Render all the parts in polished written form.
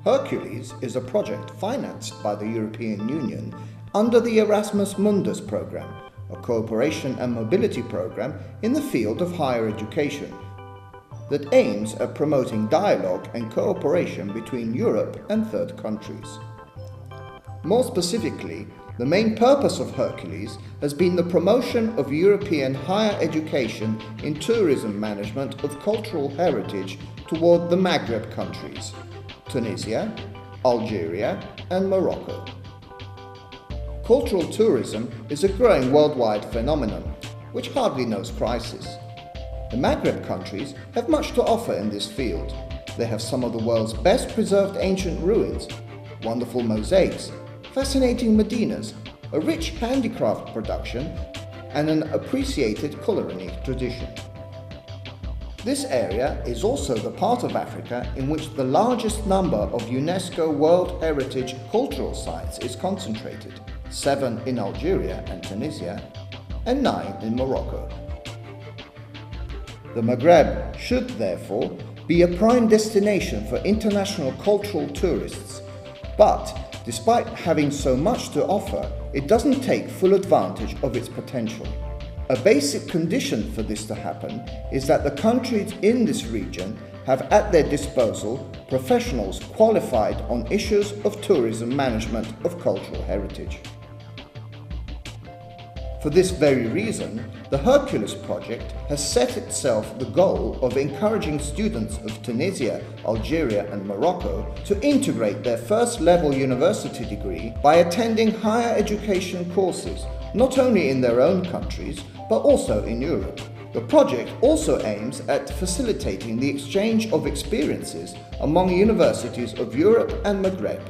HERCULES is a project financed by the European Union under the Erasmus Mundus programme, a cooperation and mobility programme in the field of higher education that aims at promoting dialogue and cooperation between Europe and third countries. More specifically, the main purpose of HERCULES has been the promotion of European higher education in tourism management of cultural heritage toward the Maghreb countries, Tunisia, Algeria and Morocco. Cultural tourism is a growing worldwide phenomenon, which hardly knows crisis. The Maghreb countries have much to offer in this field. They have some of the world's best preserved ancient ruins, wonderful mosaics, fascinating medinas, a rich handicraft production, and an appreciated culinary tradition. This area is also the part of Africa in which the largest number of UNESCO World Heritage cultural sites is concentrated, 7 in Algeria and Tunisia, and 9 in Morocco. The Maghreb should, therefore, be a prime destination for international cultural tourists, but despite having so much to offer, it doesn't take full advantage of its potential. A basic condition for this to happen is that the countries in this region have at their disposal professionals qualified on issues of tourism management of cultural heritage. For this very reason, the HERCULES project has set itself the goal of encouraging students of Tunisia, Algeria and Morocco to integrate their first-level university degree by attending higher education courses, not only in their own countries, but also in Europe. The project also aims at facilitating the exchange of experiences among universities of Europe and Maghreb.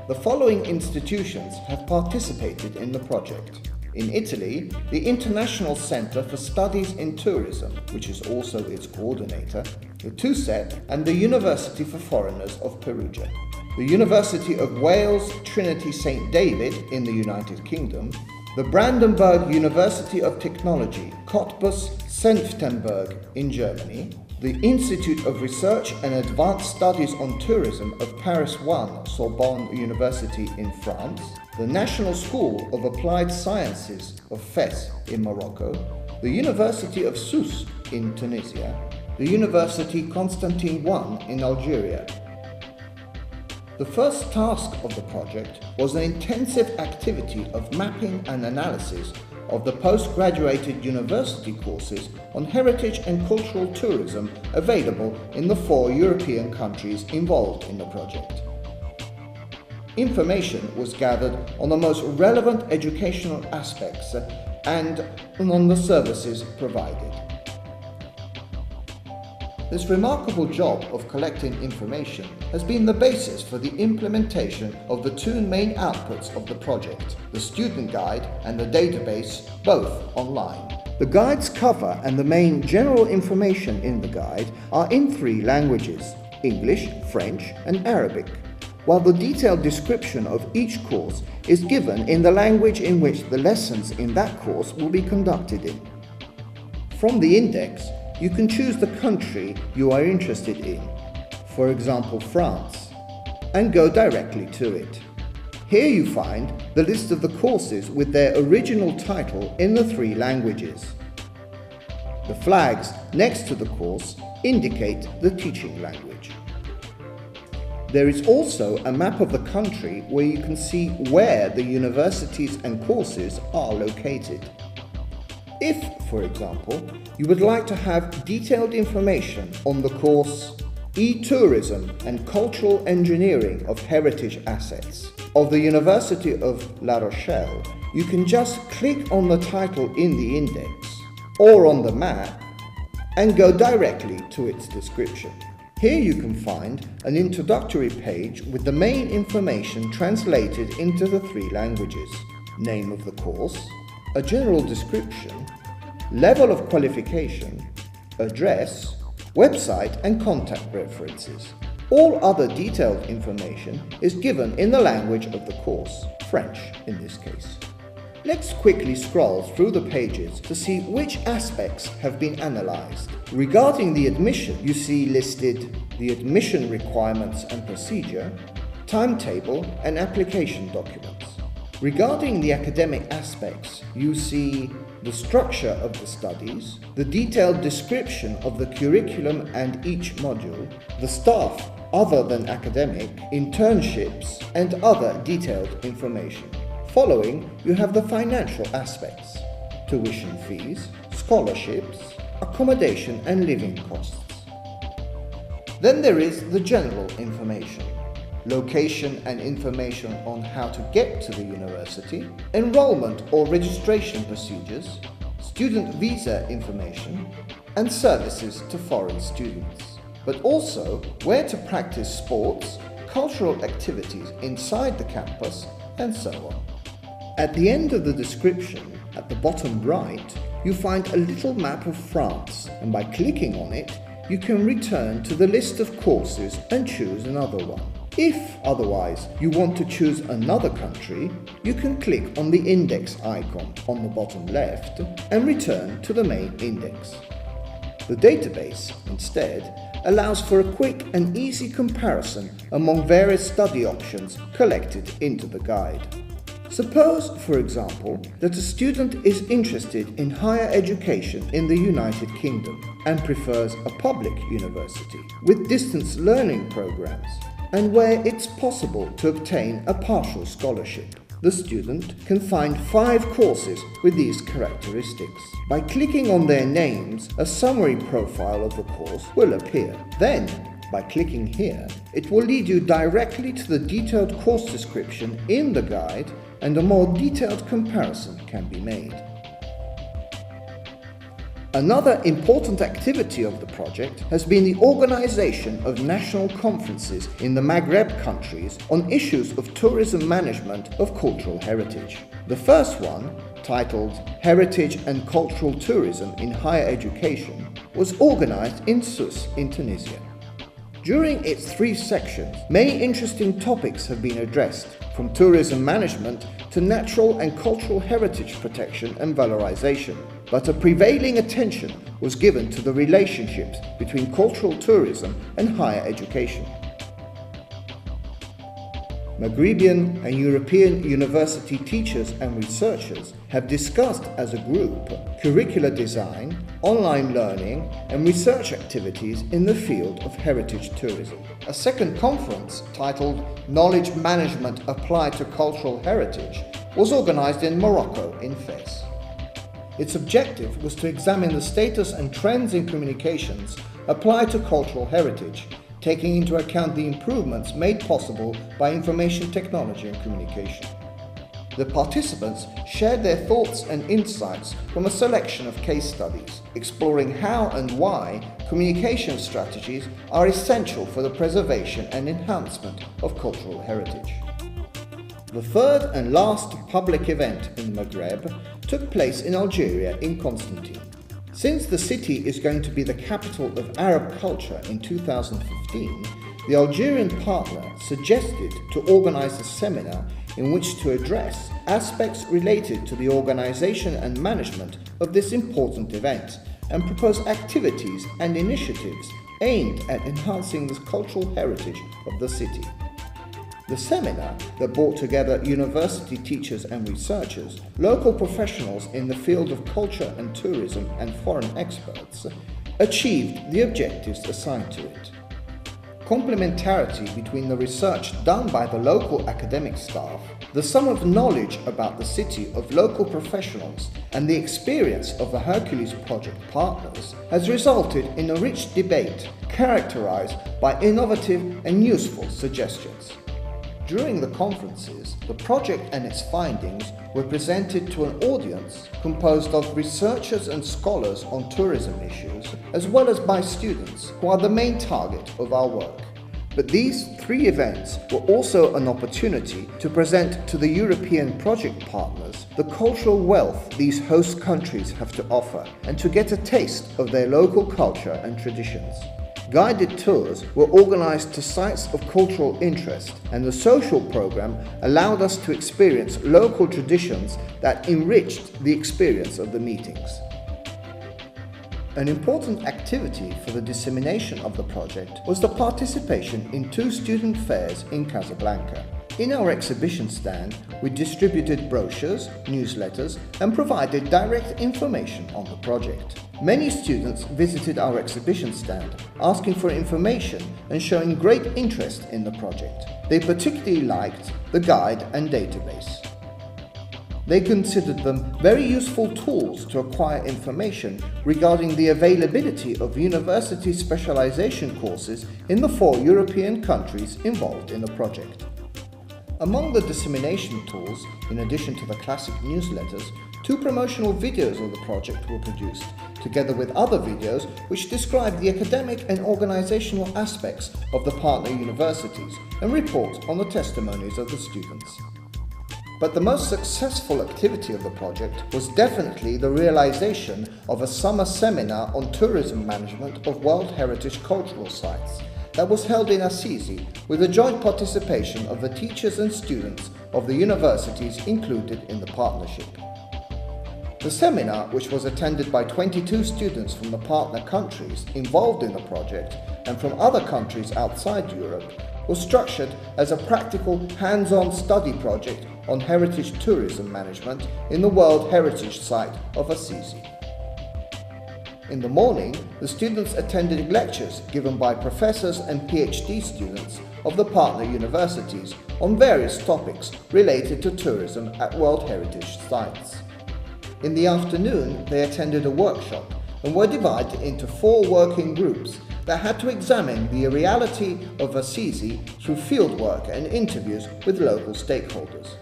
The following institutions have participated in the project. In Italy, the International Centre for Studies in Tourism, which is also its coordinator, the TUSEP, and the University for Foreigners of Perugia. The University of Wales Trinity St David in the United Kingdom, the Brandenburg University of Technology, Cottbus Senftenberg in Germany, the Institute of Research and Advanced Studies on Tourism of Paris 1 Sorbonne University in France, the National School of Applied Sciences of Fes in Morocco, the University of Sousse in Tunisia, the University Constantine I in Algeria. The first task of the project was an intensive activity of mapping and analysis of the postgraduate university courses on heritage and cultural tourism available in the 4 European countries involved in the project. Information was gathered on the most relevant educational aspects and on the services provided. This remarkable job of collecting information has been the basis for the implementation of the 2 main outputs of the project, the student guide and the database, both online. The guide's cover and the main general information in the guide are in 3 languages, English, French and Arabic, while the detailed description of each course is given in the language in which the lessons in that course will be conducted in. From the index, you can choose the country you are interested in, for example France, and go directly to it. Here you find the list of the courses with their original title in the 3 languages. The flags next to the course indicate the teaching language. There is also a map of the country where you can see where the universities and courses are located. If, for example, you would like to have detailed information on the course E-Tourism and Cultural Engineering of Heritage Assets of the University of La Rochelle, you can just click on the title in the index or on the map and go directly to its description. Here you can find an introductory page with the main information translated into the 3 languages: name of the course, a general description, level of qualification, address, website and contact references. All other detailed information is given in the language of the course, French in this case. Let's quickly scroll through the pages to see which aspects have been analysed. Regarding the admission, you see listed the admission requirements and procedure, timetable and application documents. Regarding the academic aspects, you see the structure of the studies, the detailed description of the curriculum and each module, the staff other than academic, internships, and other detailed information. Following, you have the financial aspects, tuition fees, scholarships, accommodation and living costs. Then there is the general information, location and information on how to get to the university, enrollment or registration procedures, student visa information, and services to foreign students, but also where to practice sports, cultural activities inside the campus, and so on. At the end of the description, at the bottom right, you find a little map of France, and by clicking on it, you can return to the list of courses and choose another one. If, otherwise, you want to choose another country, you can click on the index icon on the bottom left and return to the main index. The database, instead, allows for a quick and easy comparison among various study options collected into the guide. Suppose, for example, that a student is interested in higher education in the United Kingdom and prefers a public university with distance learning programs and where it's possible to obtain a partial scholarship. The student can find 5 courses with these characteristics. By clicking on their names, a summary profile of the course will appear. Then, by clicking here, it will lead you directly to the detailed course description in the guide, and a more detailed comparison can be made. Another important activity of the project has been the organization of national conferences in the Maghreb countries on issues of tourism management of cultural heritage. The first one, titled Heritage and Cultural Tourism in Higher Education, was organized in Sousse in Tunisia. During its 3 sections, many interesting topics have been addressed, from tourism management to natural and cultural heritage protection and valorization. But a prevailing attention was given to the relationships between cultural tourism and higher education. Maghrebian and European university teachers and researchers have discussed as a group curricular design, online learning and research activities in the field of heritage tourism. A second conference titled Knowledge Management Applied to Cultural Heritage was organized in Morocco in Fez. Its objective was to examine the status and trends in communications applied to cultural heritage, taking into account the improvements made possible by information technology and communication. The participants shared their thoughts and insights from a selection of case studies, exploring how and why communication strategies are essential for the preservation and enhancement of cultural heritage. The third and last public event in Maghreb took place in Algeria in Constantine. Since the city is going to be the capital of Arab culture in 2015, the Algerian partner suggested to organize a seminar in which to address aspects related to the organization and management of this important event and propose activities and initiatives aimed at enhancing the cultural heritage of the city. The seminar, that brought together university teachers and researchers, local professionals in the field of culture and tourism, and foreign experts, achieved the objectives assigned to it. Complementarity between the research done by the local academic staff, the sum of knowledge about the city of local professionals, and the experience of the HERCULES Project partners has resulted in a rich debate characterized by innovative and useful suggestions. During the conferences, the project and its findings were presented to an audience composed of researchers and scholars on tourism issues, as well as by students, who are the main target of our work. But these 3 events were also an opportunity to present to the European project partners the cultural wealth these host countries have to offer, and to get a taste of their local culture and traditions. Guided tours were organized to sites of cultural interest, and the social program allowed us to experience local traditions that enriched the experience of the meetings. An important activity for the dissemination of the project was the participation in 2 student fairs in Casablanca. In our exhibition stand, we distributed brochures, newsletters, and provided direct information on the project. Many students visited our exhibition stand, asking for information and showing great interest in the project. They particularly liked the guide and database. They considered them very useful tools to acquire information regarding the availability of university specialization courses in the 4 European countries involved in the project. Among the dissemination tools, in addition to the classic newsletters, 2 promotional videos of the project were produced, together with other videos which describe the academic and organizational aspects of the partner universities and report on the testimonies of the students. But the most successful activity of the project was definitely the realization of a summer seminar on tourism management of World Heritage Cultural Sites that was held in Assisi with the joint participation of the teachers and students of the universities included in the partnership. The seminar, which was attended by 22 students from the partner countries involved in the project and from other countries outside Europe, was structured as a practical hands-on study project on heritage tourism management in the World Heritage Site of Assisi. In the morning, the students attended lectures given by professors and PhD students of the partner universities on various topics related to tourism at World Heritage Sites. In the afternoon, they attended a workshop and were divided into 4 working groups that had to examine the reality of Assisi through fieldwork and interviews with local stakeholders.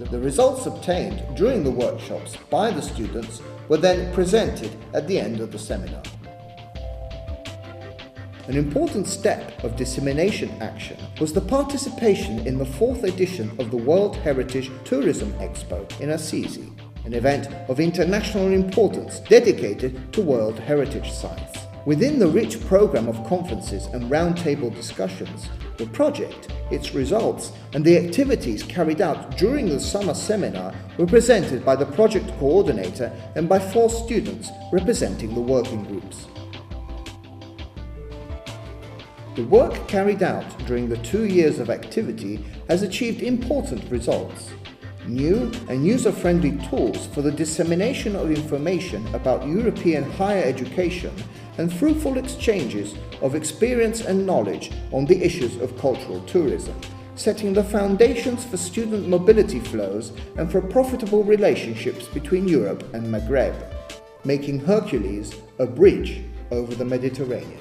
The results obtained during the workshops by the students were then presented at the end of the seminar. An important step of dissemination action was the participation in the 4th edition of the World Heritage Tourism Expo in Assisi, an event of international importance dedicated to World Heritage Sites. Within the rich program of conferences and roundtable discussions, the project, its results, and the activities carried out during the summer seminar were presented by the project coordinator and by 4 students representing the working groups. The work carried out during the 2 years of activity has achieved important results. New and user-friendly tools for the dissemination of information about European higher education and fruitful exchanges of experience and knowledge on the issues of cultural tourism, setting the foundations for student mobility flows and for profitable relationships between Europe and Maghreb, making Hercules a bridge over the Mediterranean.